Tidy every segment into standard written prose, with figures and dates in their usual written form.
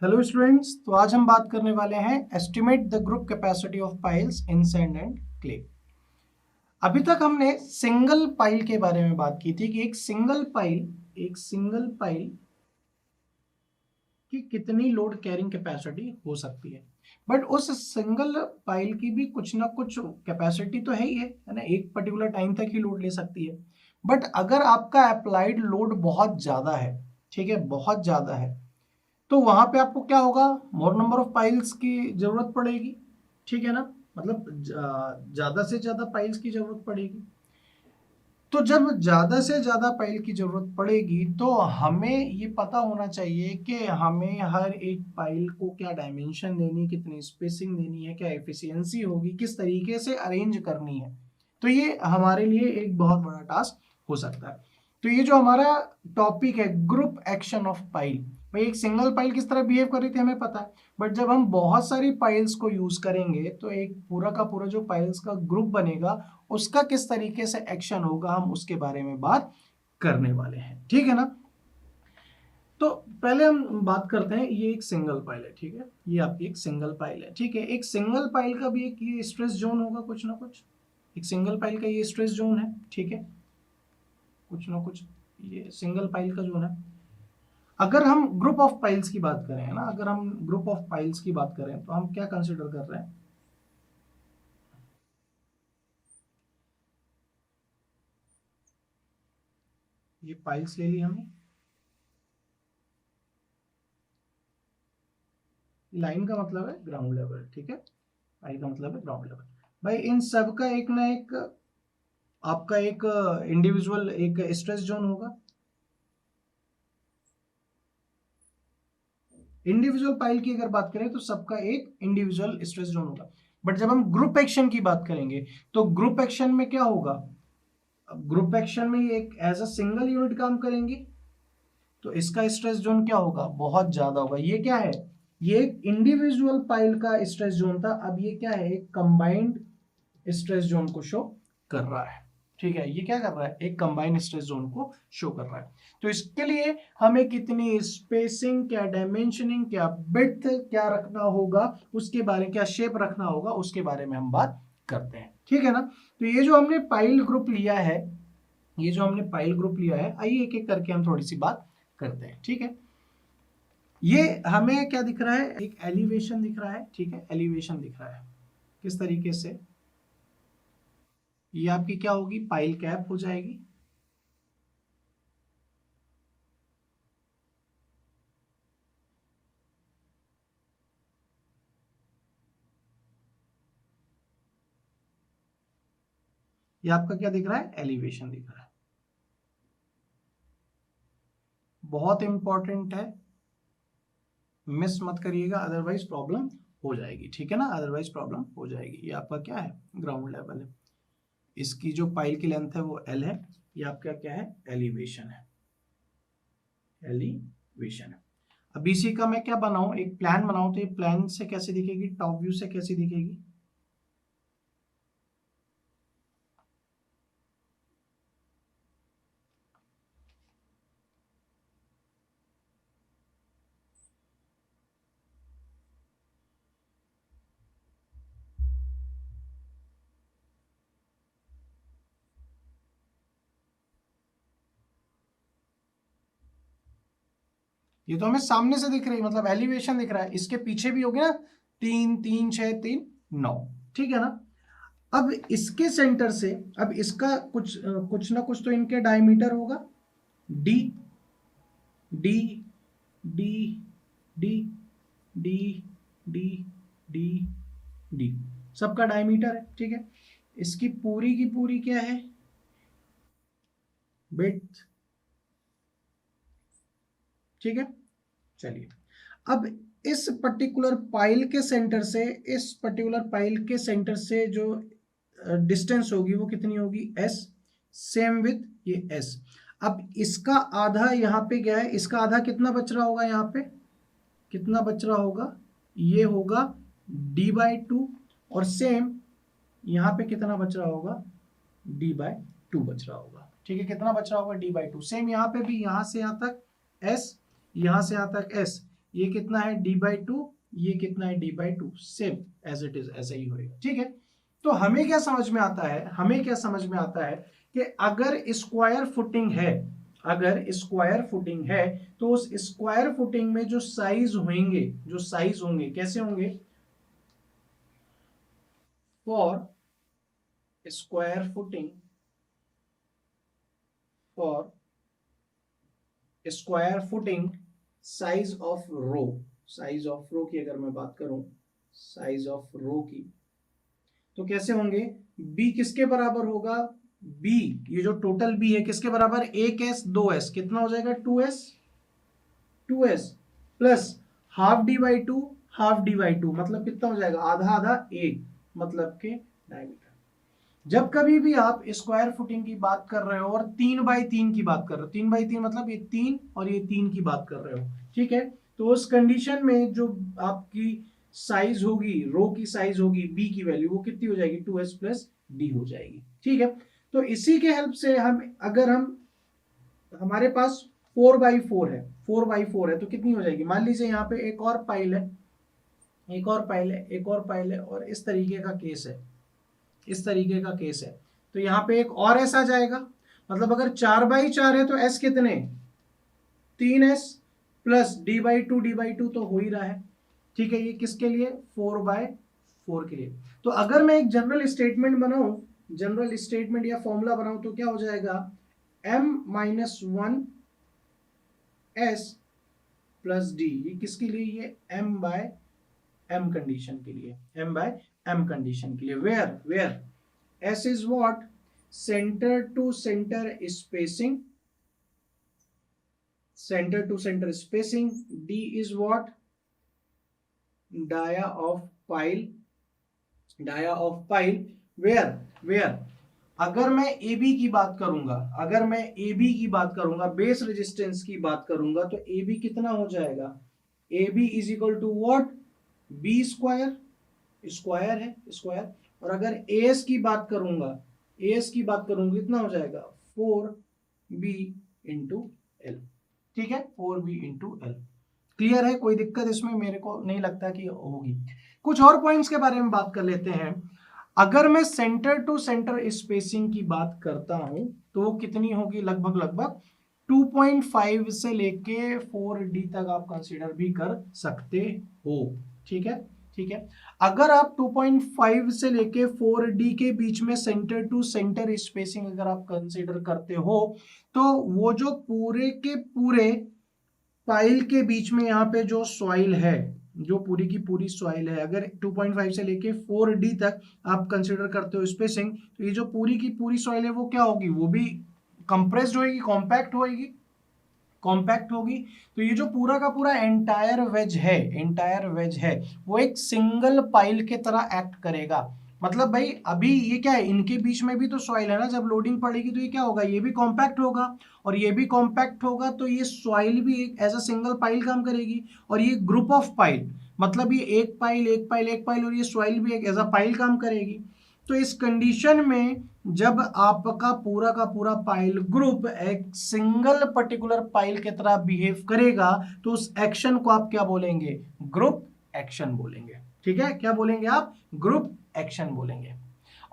Hello students, तो आज हम बात करने वाले हैं estimate the group capacity of piles in sand and clay. अभी तक हमने सिंगल पाइल के बारे में बात की थी कि एक सिंगल पाइल की कितनी लोड कैरिंग कैपेसिटी हो सकती है। बट उस सिंगल पाइल की भी कुछ ना कुछ कैपेसिटी तो है ही है ना, एक पर्टिकुलर टाइम तक ही लोड ले सकती है। बट अगर आपका अप्लाइड लोड बहुत ज्यादा है, ठीक है, बहुत ज्यादा है, तो वहां पे आपको क्या होगा, मोर नंबर ऑफ पाइल्स की जरूरत पड़ेगी, ठीक है ना, मतलब ज्यादा से ज्यादा पाइल्स की जरूरत पड़ेगी। तो जब ज्यादा से ज्यादा पाइल की जरूरत पड़ेगी तो हमें ये पता होना चाहिए कि हमें हर एक पाइल को क्या डायमेंशन देनी, कितनी स्पेसिंग देनी है, क्या एफिशिएंसी होगी, किस तरीके से अरेंज करनी है। तो ये हमारे लिए एक बहुत बड़ा टास्क हो सकता है। तो ये जो हमारा टॉपिक है ग्रुप एक्शन ऑफ पाइल, भाई एक सिंगल पाइल किस तरह बिहेव कर रही थी हमें पता है, बट जब हम बहुत सारी पाइल्स को यूज करेंगे तो एक पूरा का पूरा जो पाइल्स का ग्रुप बनेगा उसका किस तरीके से एक्शन होगा, हम उसके बारे में बात करने वाले हैं, ठीक है ना। तो पहले हम बात करते हैं, ये एक सिंगल पाइल है, ठीक है, ये आपकी एक सिंगल पाइल है, ठीक है। एक सिंगल पाइल का भी एक ये स्ट्रेस जोन होगा कुछ ना कुछ, एक सिंगल पाइल का ये स्ट्रेस जोन है, ठीक है, कुछ ना कुछ ये सिंगल पाइल का जोन है। अगर हम ग्रुप ऑफ पाइल्स की बात करें ना, अगर हम ग्रुप ऑफ पाइल्स की बात करें तो हम क्या कंसिडर कर रहे हैं, ये पाइल्स ले ली हमने, लाइन का मतलब है ग्राउंड लेवल, ठीक है, पाइल का मतलब है ग्राउंड लेवल। भाई इन सब का एक ना एक आपका एक इंडिविजुअल एक स्ट्रेस जोन होगा, इंडिविजुअल पाइल की अगर बात करें तो सबका एक इंडिविजुअल स्ट्रेस जोन होगा। बट जब हम ग्रुप एक्शन की बात करेंगे तो ग्रुप एक्शन में क्या होगा, अब ग्रुप एक्शन में ये एक एज अ सिंगल यूनिट काम करेंगी तो इसका स्ट्रेस जोन क्या होगा, बहुत ज्यादा होगा। ये क्या है, ये एक इंडिविजुअल पाइल का स्ट्रेस जोन था, अब ये क्या है, एक कंबाइंड स्ट्रेस जोन को शो कर रहा है, ठीक है। ये क्या कर रहा है, एक कंबाइंड स्ट्रेस जोन को शो कर रहा है। तो इसके लिए हमें कितनी स्पेसिंग, क्या डायमेंशनिंग, क्या विड्थ क्या रखना होगा उसके बारे में, क्या शेप रखना होगा उसके बारे में हम बात करते हैं, ठीक है ना। तो ये जो हमने पाइल ग्रुप लिया है, ये जो हमने पाइल ग्रुप लिया है, आइए एक एक करके हम थोड़ी सी बात करते हैं, ठीक है। ये हमें क्या दिख रहा है, एक एलिवेशन दिख रहा है, ठीक है, एलिवेशन दिख रहा है किस तरीके से, ये आपकी क्या होगी, पाइल कैप हो जाएगी, ये आपका क्या दिख रहा है, एलिवेशन दिख रहा है। बहुत इंपॉर्टेंट है, मिस मत करिएगा अदरवाइज प्रॉब्लम हो जाएगी, ठीक है ना, अदरवाइज प्रॉब्लम हो जाएगी। ये आपका क्या है, ग्राउंड लेवल है, इसकी जो पाइल की लेंथ है वो एल है, ये आपका क्या है, एलिवेशन है, एलिवेशन है। अब इसी का मैं क्या बनाऊं, एक प्लान बनाऊं, तो ये प्लान से कैसे दिखेगी, टॉप व्यू से कैसे दिखेगी, ये तो हमें सामने से दिख रही है, मतलब एलिवेशन दिख रहा है, इसके पीछे भी होगी ना, 3 3 6 3 9, ठीक है ना। अब इसके सेंटर से, अब इसका कुछ ना कुछ तो इनके डायमीटर होगा, D D D D D D D D, सबका डायमीटर है, ठीक है। इसकी पूरी की पूरी क्या है, विड्थ, ठीक है। चलिए, अब इस पर्टिकुलर पाइल के सेंटर से, इस पर्टिकुलर पाइल के सेंटर से जो डिस्टेंस होगी वो कितनी होगी, एस, सेम विथ ये एस। अब इसका आधा यहाँ पे क्या है, इसका आधा कितना बच रहा होगा, यहाँ पे कितना बच रहा होगा, ये होगा d/2, और सेम यहाँ पे कितना बच रहा होगा, d/2 बच रहा होगा, ठीक है। कितना बच रहा होगा, d/2। सेम यहाँ पे भी, यहाँ से यहाँ तक s, यहाँ से यहाँ तक s, ये कितना है d/2, ये कितना है d/2, same as it is ऐसा ही होएगा। ठीक है, तो हमें क्या समझ में आता है, हमें क्या समझ में आता है कि अगर स्क्वायर फुटिंग है, अगर स्क्वायर फुटिंग है तो उस स्क्वायर फुटिंग में जो साइज होंगे, जो साइज होंगे कैसे होंगे, for square footing, for square footing size of row, size of row की अगर मैं बात करूं, साइज ऑफ रो की, तो कैसे होंगे, b किसके बराबर होगा, b, ये जो टोटल b है किसके बराबर, 1s 2s, कितना हो जाएगा 2s, 2s plus half d/2, half d/2 मतलब कितना हो जाएगा, आधा आधा 1, मतलब के डायमीटर। जब कभी भी आप स्क्वायर फुटिंग की बात कर रहे हो और 3/3 की बात कर रहे हो, 3/3 मतलब ये 3 और ये 3 की बात कर रहे हो, ठीक है, तो उस कंडीशन में जो आपकी साइज होगी, रो की साइज होगी, बी की वैल्यू वो कितनी हो जाएगी, 2s प्लस डी हो जाएगी। ठीक है, तो इसी के हेल्प से हम, अगर हम, हमारे पास 4/4 है, 4/4 है तो कितनी हो जाएगी, मान लीजिए यहाँ पे एक और पाइल है, एक और पाइल है, एक और पाइल है, और इस तरीके का केस है, इस तरीके का केस है, तो यहाँ पे एक और एस आ जाएगा, मतलब अगर 4/4 है तो एस कितने, 3s प्लस d/2 तो हो ही रहा है। ठीक है, ये किसके लिए, 4/4 के लिए। तो अगर मैं एक जनरल स्टेटमेंट बनाऊं, जनरल स्टेटमेंट या फॉर्मूला बनाऊं तो क्या हो जाएगा, m-1 s प्लस d, ये किसके लिए, ये m/m कंडीशन के लिए, m/m कंडीशन के लिए, where s is what, centre to centre spacing, center to center spacing, d is what, dia of pile, dia of pile, where अगर मैं AB की बात करूंगा, अगर मैं AB की बात करूंगा, बेस रेजिस्टेंस की बात करूंगा, तो AB कितना हो जाएगा, AB is equal to what, B square, square है स्क्वायर, और अगर AS की बात करूंगा, AS की बात करूंगा कितना हो जाएगा, 4B इंटू L। ठीक है, 4b इंटू एल। क्लियर है, कोई दिक्कत इसमें मेरे को नहीं लगता कि होगी। कुछ और पॉइंट्स के बारे में बात कर लेते हैं। अगर मैं सेंटर टू सेंटर स्पेसिंग की बात करता हूं तो वो कितनी होगी, लगभग लगभग 2.5 से लेके 4d तक आप कंसीडर भी कर सकते हो। ठीक है, ठीक है, अगर आप 2.5 से लेके 4d के बीच में सेंटर टू सेंटर स्पेसिंग अगर आप कंसीडर करते हो तो वो जो पूरे के पूरे पाइल के बीच में यहाँ पे जो सॉइल है, जो पूरी की पूरी सॉइल है, अगर 2.5 से लेके 4d तक आप कंसीडर करते हो स्पेसिंग, तो ये जो पूरी की पूरी सॉइल है वो क्या होगी, वो भी कंप्रेस्ड होगी, कॉम्पैक्ट होगी, कॉम्पैक्ट होगी। तो ये जो पूरा का पूरा एंटायर वेज है, एंटायर वेज है, वो एक सिंगल पाइल के तरह एक्ट करेगा। मतलब भाई अभी ये क्या है, इनके बीच में भी तो सॉइल है ना, जब लोडिंग पड़ेगी तो ये क्या होगा, ये भी कॉम्पैक्ट होगा, और ये भी कॉम्पैक्ट होगा, तो ये सॉइल भी एक एज अ सिंगल पाइल काम करेगी, और ये ग्रुप ऑफ पाइल, मतलब ये एक पाइल एक पाइल एक पाइल, और ये सॉइल भी एक एज अ पाइल काम करेगी। तो इस कंडीशन में जब आपका पूरा का पूरा पाइल ग्रुप एक सिंगल पर्टिकुलर पाइल की तरह बिहेव करेगा तो उस एक्शन को आप क्या बोलेंगे, ग्रुप एक्शन बोलेंगे। ठीक है, क्या बोलेंगे आप, ग्रुप एक्शन बोलेंगे।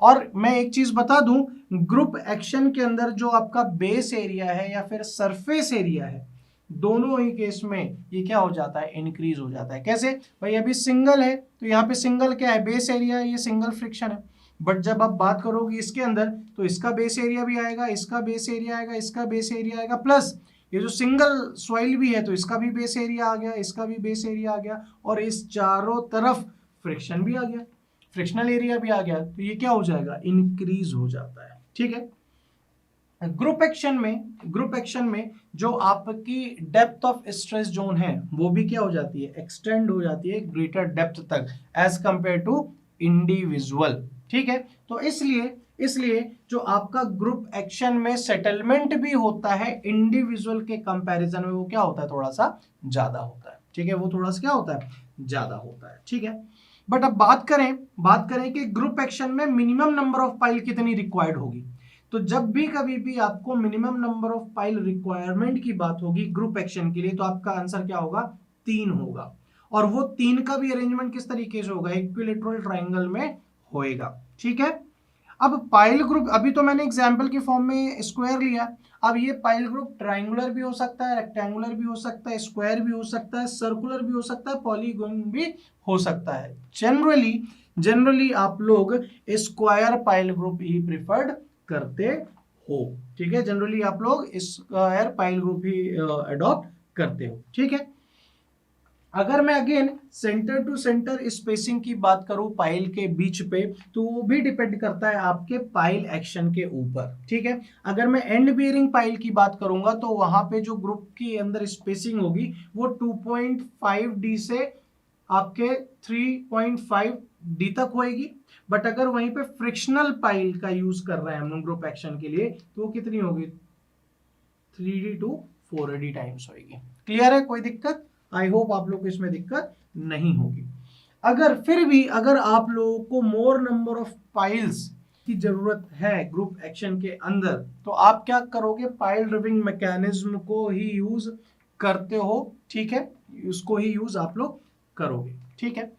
और मैं एक चीज बता दूं, ग्रुप एक्शन के अंदर जो आपका बेस एरिया है या फिर सरफेस एरिया है, दोनों ही केस में ये क्या हो जाता है, इंक्रीज हो जाता है। कैसे भाई, अभी सिंगल है तो यहाँ पे सिंगल क्या है, बेस एरिया है, ये सिंगल फ्रिक्शन है, बट जब आप बात करोगे इसके अंदर तो इसका बेस एरिया भी आएगा, इसका बेस एरिया आएगा, इसका बेस एरिया आएगा, प्लस ये जो सिंगल सॉइल भी है तो इसका भी बेस एरिया आ गया, इसका भी बेस एरिया आ गया, और इस चारों तरफ फ्रिक्शन भी आ गया, फ्रिक्शनल एरिया भी आ गया, तो ये क्या हो जाएगा, इंक्रीज हो जाता है। ठीक है, ग्रुप एक्शन में, ग्रुप एक्शन में जो आपकी डेप्थ ऑफ स्ट्रेस जोन है वो भी क्या हो जाती है, एक्सटेंड हो जाती है ग्रेटर डेप्थ तक एज कंपेयर टू इंडिविजुअल। ठीक है, तो इसलिए जो आपका ग्रुप एक्शन में सेटलमेंट भी होता है इंडिविजुअल के कंपैरिजन में वो क्या होता है, थोड़ा सा ज्यादा होता है। ठीक है, वो थोड़ा सा क्या होता है, ज्यादा होता है। ठीक है, बट अब बात करें कि ग्रुप एक्शन में मिनिमम नंबर ऑफ पाइल कितनी रिक्वायर्ड होगी, तो जब भी कभी भी आपको minimum number of pile requirement की बात होगी ग्रुप एक्शन के लिए तो आपका आंसर क्या होगा, 3 होगा, और वो 3 का भी अरेंजमेंट किस तरीके से होगा, इक्विलेटरल ट्राइंगल में होएगा। ठीक है, अब पाइल ग्रुप, अभी तो मैंने एग्जाम्पल के फॉर्म में स्क्वायर लिया, अब ये पाइल ग्रुप ट्राइंगुलर भी हो सकता है, रेक्टेंगुलर भी हो सकता है, स्क्वायर भी हो सकता है, सर्कुलर भी हो सकता है, पॉलीगॉन भी हो सकता है। जनरली आप लोग स्क्वायर पाइल ग्रुप ही प्रिफर्ड करते हो। ठीक है, जनरली आप लोग स्क्वायर पाइल ग्रुप ही अडॉप्ट करते हो। ठीक है, अगर मैं again centre to centre spacing की बात करूं पाइल के बीच पे, तो वो भी डिपेंड करता है आपके पाइल एक्शन के ऊपर। ठीक है, अगर मैं एंड बियरिंग पाइल की बात करूंगा तो वहां पे जो ग्रुप के अंदर स्पेसिंग होगी वो 2.5D से आपके 3.5D तक होएगी। बट अगर वहीं पे फ्रिक्शनल पाइल का यूज कर रहे हैं हम ग्रुप एक्शन के लिए, तो वो कितनी होगी, 3D to 4D टाइम्स होगी। क्लियर है, कोई दिक्कत? आई होप आप लोग को इसमें दिक्कत नहीं होगी। अगर फिर भी अगर आप लोगों को मोर नंबर ऑफ पाइल्स की जरूरत है ग्रुप एक्शन के अंदर, तो आप क्या करोगे, पाइल ड्रिविंग मैकेनिज्म को ही यूज करते हो। ठीक है, उसको ही यूज आप लोग करोगे। ठीक है,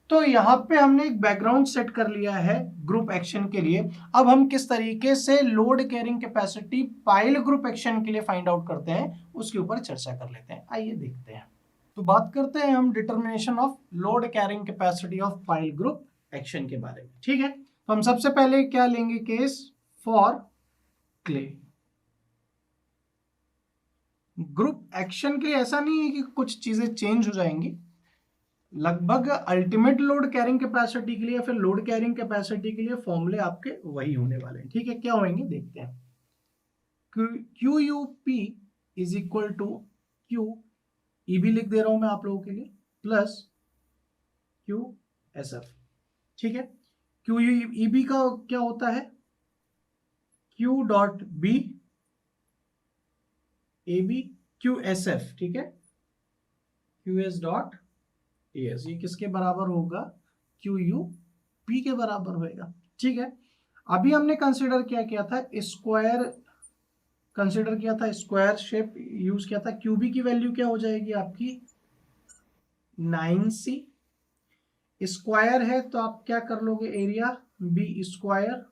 तो यहाँ पे हमने एक बैकग्राउंड सेट कर लिया है ग्रुप एक्शन के लिए। अब हम किस तरीके से load carrying capacity pile group action के लिए फाइंड आउट करते हैं, उसके ऊपर चर्चा कर लेते हैं। आइए देखते हैं। तो बात करते हैं हम determination of load carrying capacity of pile group action के बारे में। ठीक है, तो हम सबसे पहले क्या लेंगे, case for clay. Group action के लिए ऐसा नहीं है कि कुछ चीजें चेंज हो जाएंगी, लगभग अल्टीमेट लोड कैरिंग कैपेसिटी के लिए या फिर लोड कैरिंग कैपेसिटी के लिए फॉर्मूले आपके वही होने वाले हैं। ठीक है, क्या होंगे देखते हैं। Q U P is equal to Q E भी लिख दे रहा हूं मैं आप लोगों के लिए, प्लस क्यू एस एफ। ठीक है, क्यू यू ई बी का क्या होता है, Q dot B A B Q S F. ठीक है, क्यू एस डॉट एस, ये किसके बराबर होगा, क्यू यू पी के बराबर होएगा। ठीक है, अभी हमने कंसिडर क्या किया था, स्क्वायर कंसिडर किया था, स्क्वायर शेप यूज किया था। क्यूबी की वैल्यू क्या हो जाएगी आपकी 9C। स्क्वायर है तो आप क्या कर लोगे, एरिया बी स्क्वायर।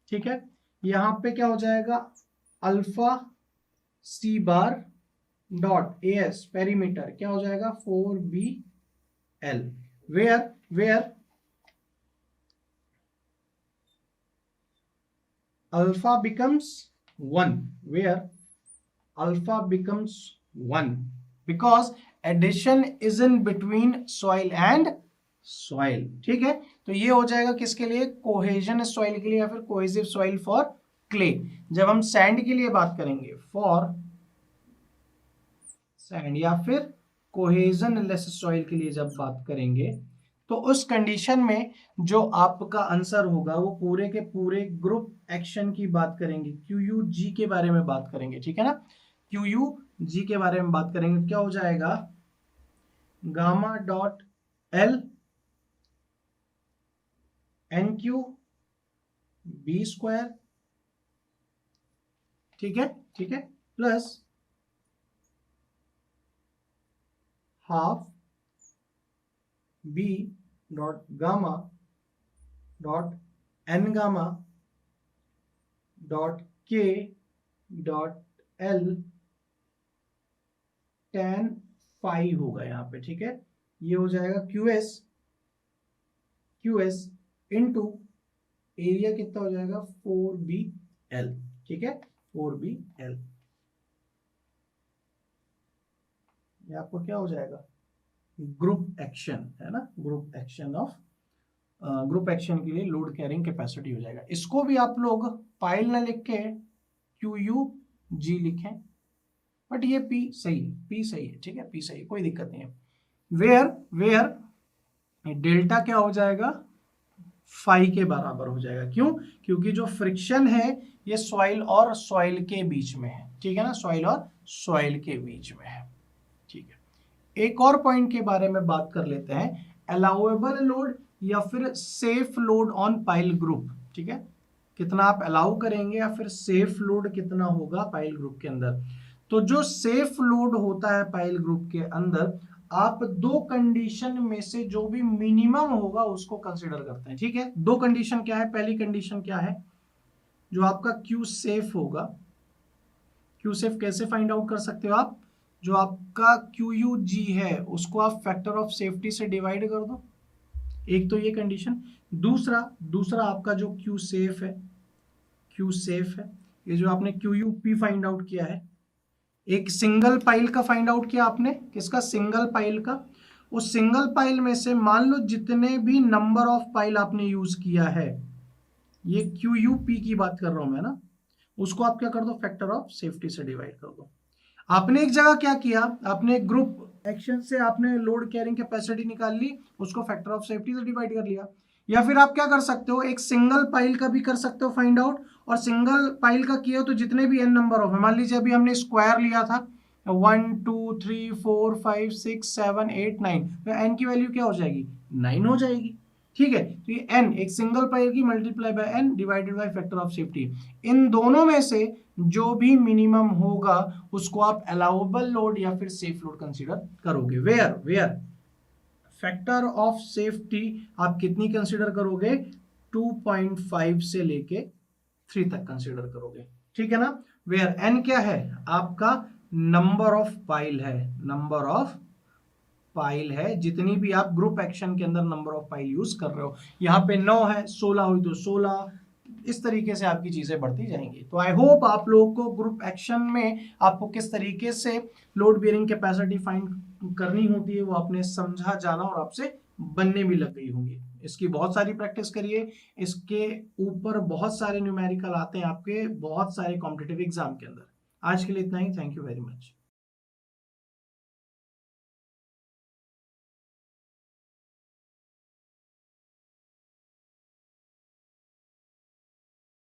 ठीक है, यहां पे क्या हो जाएगा, alpha C bar dot A S perimeter क्या हो जाएगा 4BL, where alpha becomes 1, where alpha becomes 1 because addition is in between soil and soil। ठीक है, तो ये हो जाएगा किसके लिए, कोहेजन सॉइल के लिए या फिर कोहेसिव सॉइल फॉर क्ले। जब हम सैंड के लिए बात करेंगे, फॉर सैंड या फिर कोहेजन लेस सॉइल के लिए जब बात करेंगे, तो उस कंडीशन में जो आपका आंसर होगा वो पूरे के पूरे ग्रुप एक्शन की बात करेंगे, QUG के बारे में बात करेंगे। ठीक है ना, QUG के बारे में बात करेंगे, क्या हो जाएगा, gamma dot L NQ B square. ठीक है, ठीक है, plus half B dot gamma dot N gamma dot K dot L tan phi होगा यहाँ पे। ठीक है, ये हो जाएगा QS इंटू एरिया कितना हो जाएगा 4BL। ठीक है, 4BL, ये आपको क्या हो जाएगा, ग्रुप एक्शन है ना, group action of group action के लिए लोड कैरिंग कैपेसिटी हो जाएगा। इसको भी आप लोग पाइल ना लिख के QUG लिखें, बट ये P सही है, P सही है। ठीक है, P सही है, कोई दिक्कत नहीं है। वेयर डेल्टा क्या हो जाएगा, फाई के बराबर हो जाएगा। क्यों, क्योंकि जो फ्रिक्शन है ये सॉइल और सॉइल के बीच में है। ठीक है ना, सॉइल और सॉइल के बीच में है। ठीक है, एक और पॉइंट के बारे में बात कर लेते हैं, अलाउएबल लोड या फिर safe load on pile group. ठीक है, कितना आप अलाउ करेंगे या फिर सेफ लोड कितना होगा पाइल ग्रुप के अंदर। तो जो सेफ लोड होता है पाइल ग्रुप के अंदर, आप दो कंडीशन में से जो भी मिनिमम होगा उसको कंसिडर करते हैं। ठीक है, दो कंडीशन क्या है? पहली कंडीशन क्या है? जो आपका क्यू सेफ होगा, क्यू सेफ कैसे फाइंड आउट कर सकते हो आप? जो आपका क्यू यू जी है उसको आप फैक्टर ऑफ सेफ्टी से डिवाइड कर दो। एक तो ये कंडीशन। दूसरा दूसरा आपका जो क्यू सेफ है, क्यू सेफ है, ये जो आपने Q U P find out किया है, एक सिंगल पाइल का फाइंड आउट किया आपने, किसका? सिंगल पाइल का। उस सिंगल पाइल में से मान लो जितने भी नंबर ऑफ पाइल आपने यूज किया है, ये क्यू यू पी की बात कर रहा हूं मैं ना, उसको आप क्या कर दो? फैक्टर ऑफ सेफ्टी से डिवाइड कर दो। आपने एक जगह क्या किया, आपने ग्रुप एक्शन से आपने लोड कैरिंग कैपेसिटी निकाल ली, उसको फैक्टर ऑफ सेफ्टी से डिवाइड कर लिया। या फिर आप क्या कर सकते हो, एक सिंगल पाइल का भी कर सकते हो फाइंड आउट, और सिंगल पाइल का किया तो जितने भी एन नंबर ऑफ, मान लीजिए अभी हमने स्क्वायर लिया था 1 2 3 4 5 6 7 8 9, तो एन की वैल्यू क्या हो जाएगी? 9 हो जाएगी। ठीक है, तो ये एन एक सिंगल पाइल की multiply by n divided by factor of safety. इन दोनों में से जो भी मिनिमम होगा उसको आप अलाउएबल लोड या फिर सेफ लोड कंसीडर करोगे। वेयर फैक्टर ऑफ सेफ्टी आप कितनी कंसीडर करोगे? 2.5 से लेके 3 तक कंसीडर करोगे। ठीक है ना? वेयर एन क्या है? आपका नंबर ऑफ पाइल है, नंबर ऑफ पाइल है, जितनी भी आप ग्रुप एक्शन के अंदर नंबर ऑफ पाइल यूज कर रहे हो। यहाँ पे 9 है, 16 हुई तो 16, इस तरीके से आपकी चीजें बढ़ती जाएंगी। तो आई होप आप लोगों को ग्रुप एक्शन में आपको किस तरीके से लोड बेयरिंग कैपेसिटी फाइंड करनी होती है वो आपने समझा, जाना और आपसे बनने भी लग गई होंगी। इसकी बहुत सारी प्रैक्टिस करिए, इसके ऊपर बहुत सारे न्यूमेरिकल आते हैं आपके बहुत सारे कॉम्पिटिटिव एग्जाम के अंदर। आज के लिए इतना ही, थैंक यू वेरी मच।